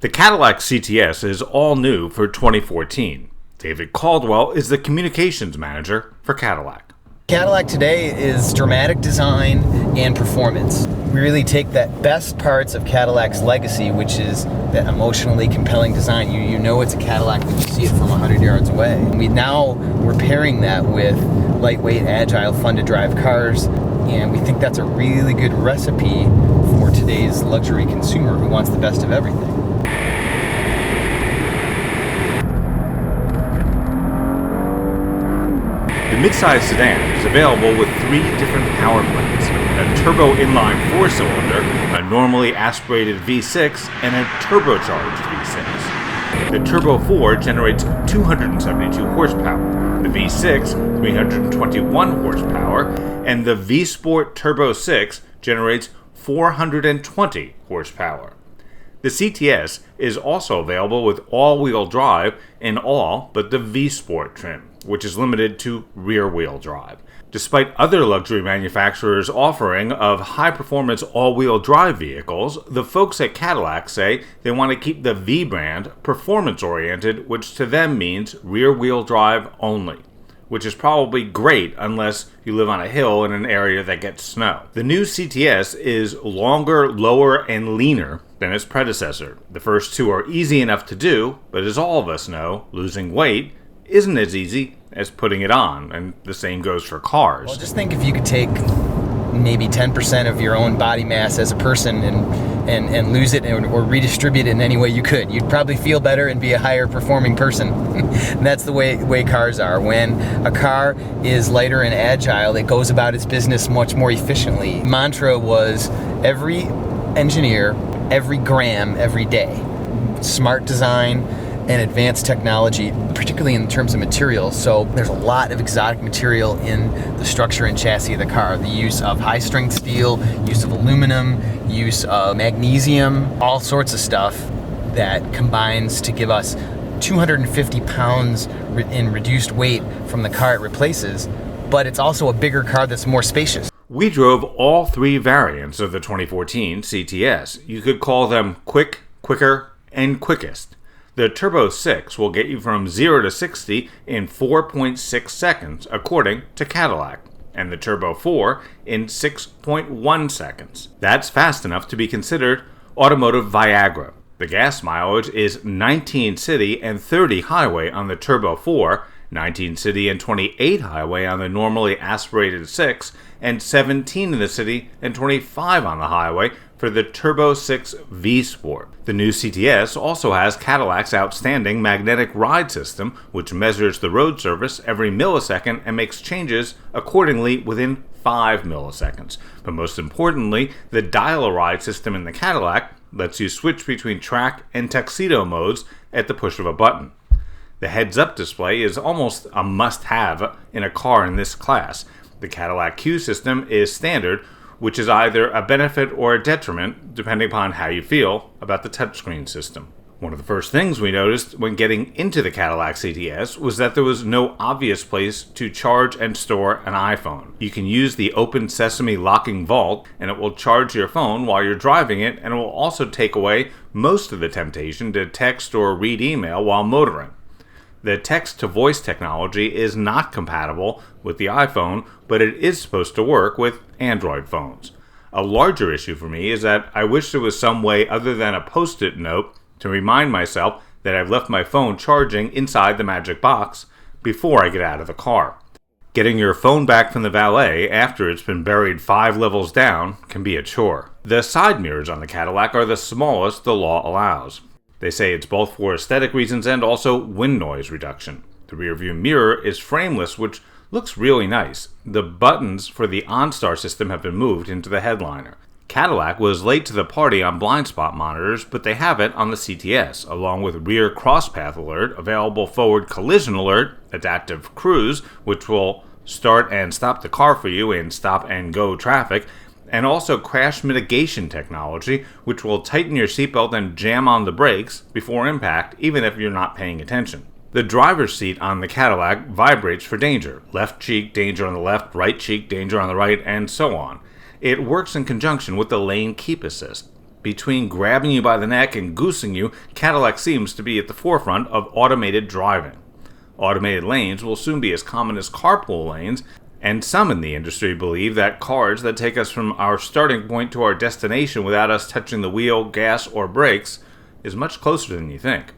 The Cadillac CTS is all new for 2014. David Caldwell is the communications manager for Cadillac. Cadillac today is dramatic design and performance. We really take that best parts of Cadillac's legacy, which is that emotionally compelling design. You know it's a Cadillac when you see it from 100 yards away. We're pairing that with lightweight, agile, fun-to-drive cars, and we think that's a really good recipe for today's luxury consumer who wants the best of everything. The midsize sedan is available with 3 different power plants: a turbo inline 4-cylinder, a normally aspirated V6, and a turbocharged V6. The Turbo 4 generates 272 horsepower, the V6 321 horsepower, and the V-Sport Turbo 6 generates 420 horsepower. The CTS is also available with all-wheel drive in all but the V-Sport trim, which is limited to rear-wheel drive. Despite other luxury manufacturers' offering of high-performance all-wheel drive vehicles, the folks at Cadillac say they want to keep the V brand performance-oriented, which to them means rear-wheel drive only, which is probably great unless you live on a hill in an area that gets snow. The new CTS is longer, lower, and leaner than its predecessor. The first two are easy enough to do, but as all of us know, losing weight isn't as easy as putting it on, and the same goes for cars. Well, just think if you could take maybe 10% of your own body mass as a person and lose it or redistribute it in any way you could. You'd probably feel better and be a higher performing person. And that's the way cars are. When a car is lighter and agile, it goes about its business much more efficiently. Mantra was every engineer, every gram, every day. Smart design and advanced technology, particularly in terms of materials. So there's a lot of exotic material in the structure and chassis of the car. The use of high-strength steel, use of aluminum, use of magnesium, all sorts of stuff that combines to give us 250 pounds in reduced weight from the car it replaces, but it's also a bigger car that's more spacious. We drove all 3 variants of the 2014 CTS. You could call them quick, quicker, and quickest. The Turbo 6 will get you from 0 to 60 in 4.6 seconds, according to Cadillac, and the Turbo 4 in 6.1 seconds. That's fast enough to be considered automotive Viagra. The gas mileage is 19 city and 30 highway on the Turbo 4, 19 city and 28 highway on the normally aspirated 6, and 17 in the city and 25 on the highway for the Turbo 6 V-Sport. The new CTS also has Cadillac's outstanding magnetic ride system, which measures the road surface every millisecond and makes changes accordingly within 5 milliseconds. But most importantly, the dial-a-ride system in the Cadillac lets you switch between track and tuxedo modes at the push of a button. The heads-up display is almost a must-have in a car in this class. The Cadillac CUE system is standard, which is either a benefit or a detriment, depending upon how you feel about the touchscreen system. One of the first things we noticed when getting into the Cadillac CTS was that there was no obvious place to charge and store an iPhone. You can use the Open Sesame locking vault, and it will charge your phone while you're driving it, and it will also take away most of the temptation to text or read email while motoring. The text-to-voice technology is not compatible with the iPhone, but it is supposed to work with Android phones. A larger issue for me is that I wish there was some way other than a post-it note to remind myself that I've left my phone charging inside the magic box before I get out of the car. Getting your phone back from the valet after it's been buried 5 levels down can be a chore. The side mirrors on the Cadillac are the smallest the law allows. They say it's both for aesthetic reasons and also wind noise reduction. The rearview mirror is frameless, which looks really nice. The buttons for the OnStar system have been moved into the headliner. Cadillac was late to the party on blind spot monitors, but they have it on the CTS, along with rear crosspath alert, available forward collision alert, adaptive cruise, which will start and stop the car for you in stop and go traffic, and also crash mitigation technology, which will tighten your seatbelt and jam on the brakes before impact, even if you're not paying attention. The driver's seat on the Cadillac vibrates for danger. Left cheek, danger on the left, right cheek, danger on the right, and so on. It works in conjunction with the lane keep assist. Between grabbing you by the neck and goosing you, Cadillac seems to be at the forefront of automated driving. Automated lanes will soon be as common as carpool lanes, and some in the industry believe that cars that take us from our starting point to our destination without us touching the wheel, gas, or brakes is much closer than you think.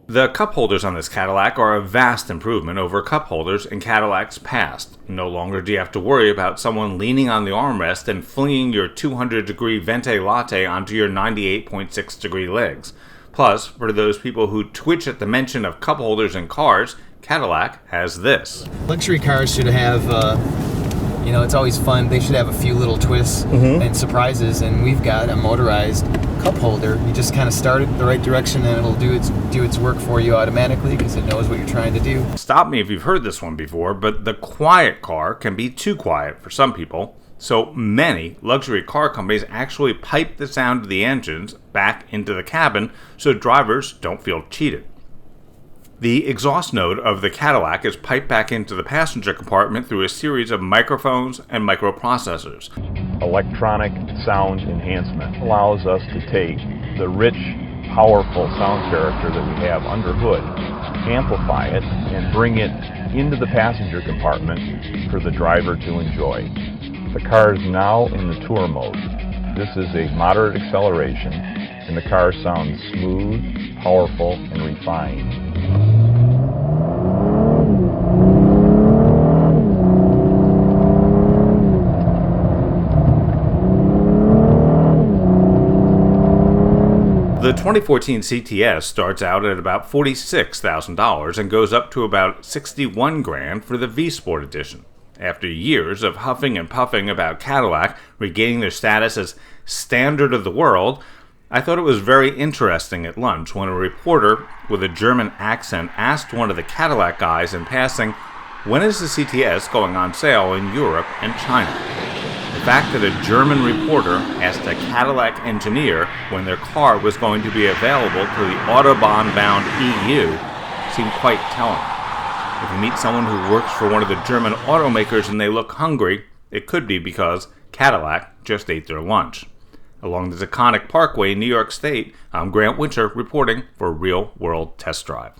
The cup holders on this Cadillac are a vast improvement over cup holders in Cadillac's past. No longer do you have to worry about someone leaning on the armrest and flinging your 200-degree venti latte onto your 98.6-degree legs. Plus, for those people who twitch at the mention of cup holders in cars, Cadillac has this. Luxury cars should have, it's always fun. They should have a few little twists and surprises, and we've got a motorized cup holder. You just kind of start it the right direction, and it'll do its work for you automatically because it knows what you're trying to do. Stop me if you've heard this one before, but the quiet car can be too quiet for some people. So many luxury car companies actually pipe the sound of the engines back into the cabin so drivers don't feel cheated. The exhaust node of the Cadillac is piped back into the passenger compartment through a series of microphones and microprocessors. Electronic sound enhancement allows us to take the rich, powerful sound character that we have under hood, amplify it, and bring it into the passenger compartment for the driver to enjoy. The car is now in the tour mode. This is a moderate acceleration, and the car sounds smooth, powerful, and refined. The 2014 CTS starts out at about $46,000 and goes up to about $61,000 for the V-Sport edition. After years of huffing and puffing about Cadillac regaining their status as standard of the world, I thought it was very interesting at lunch when a reporter with a German accent asked one of the Cadillac guys in passing, "When is the CTS going on sale in Europe and China?" The fact that a German reporter asked a Cadillac engineer when their car was going to be available to the Autobahn-bound EU seemed quite telling. If you meet someone who works for one of the German automakers and they look hungry, it could be because Cadillac just ate their lunch. Along the Taconic Parkway in New York State, I'm Grant Winter reporting for Real World Test Drive.